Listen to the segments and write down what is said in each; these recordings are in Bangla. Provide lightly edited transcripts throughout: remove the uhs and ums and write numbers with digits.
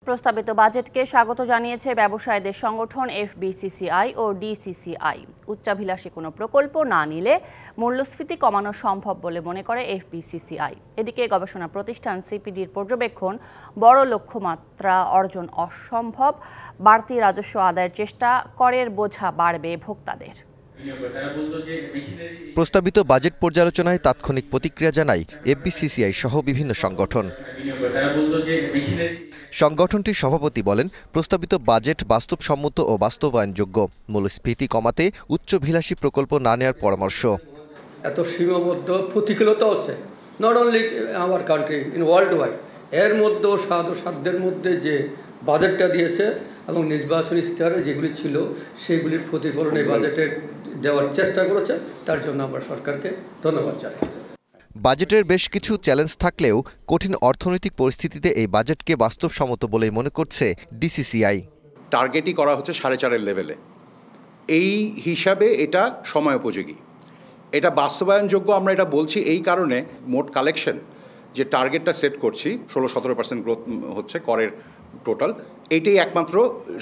প্রস্তাবিত বাজেটকে স্বাগত জানিয়েছে ব্যবসায়ীদের সংগঠন এফবিসিসিআই ও ডিসিসিআই। উচ্চাভিলাষী কোনো প্রকল্প না নিলে মূল্যস্ফীতি কমানো সম্ভব বলে মনে করে এফবিসিসিআই। এদিকে গবেষণা প্রতিষ্ঠান সিপিডির পর্যবেক্ষণ, বড় লক্ষ্যমাত্রা অর্জন অসম্ভব, বাড়তি রাজস্ব আদায়ের চেষ্টা, করের বোঝা বাড়বে ভোক্তাদের। প্রস্তাবিত বাজেট পর্যালোচনায় তাৎক্ষণিক প্রতিক্রিয়া জানায় এফবিসিসিআই সহ বিভিন্ন সংগঠন। সংগঠনটির সভাপতি বলেন, প্রস্তাবিত বাজেট বাস্তবসম্মত ও বাস্তবায়নযোগ্য, মূল্যস্ফীতি কমাতে উচ্চাভিলাষী প্রকল্প না নেওয়ার পরামর্শ। এত সীমাবদ্ধ প্রতিকূলতা আছে, not only our country, in world wide. এর মধ্যেও সাধ্যের মধ্যে যে বাজেটটা দিয়েছে এবং নির্বাচনী ইশতেহারে যেগুলি ছিল সেগুলির প্রতিফলন এই বাজেটে দেওয়ার চেষ্টা করেছে। তার জন্য আমরা সরকারকে ধন্যবাদ জানাই। বাজেটের বেশ কিছু চ্যালেঞ্জ থাকলেও কঠিন অর্থনৈতিক পরিস্থিতিতে এই বাজেটকে বাস্তবসম্মত বলেই মনে করছে ডিসিসিআই। টার্গেটই করা হচ্ছে 4.5 লেভেলে। এই হিসাবে এটা সময়োপযোগী, এটা বাস্তবায়নযোগ্য। আমরা এটা বলছি এই কারণে, মোট কালেকশন যে টার্গেটটা সেট করছি 16-17% গ্রোথ হচ্ছে করের টোটাল, এইটাই একমাত্র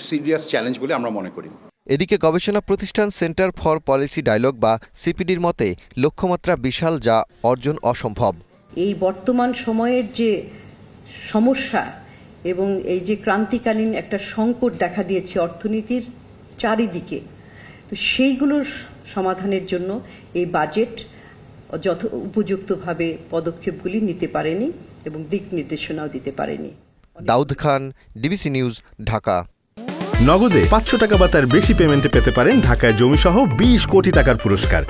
সিরিয়াস চ্যালেঞ্জ বলে আমরা মনে করি। এদিকে গবেষণা প্রতিষ্ঠান সেন্টার ফর পলিসি ডায়ালগ বা সিপিডির মতে লক্ষ্যমাত্রা বিশাল, যা অর্জন অসম্ভব। এই বর্তমান সময়ের যে সমস্যা এবং এই যে ক্রান্তিকালীন একটা সংকট দেখা দিয়েছে অর্থনীতির চারিদিকে, তো সেইগুলোর সমাধানের জন্য এই বাজেট উপযুক্তভাবে পদক্ষেপগুলি নিতে পারেনি এবং দিক নির্দেশনাও দিতে পারেনি। Daud Khan, DBC news, Dhaka. নগদে 500 টাকা বা তার বেশি পেমেন্টে পেতে পারেন ঢাকায় জমিসহ 20 কোটি টাকার পুরস্কার।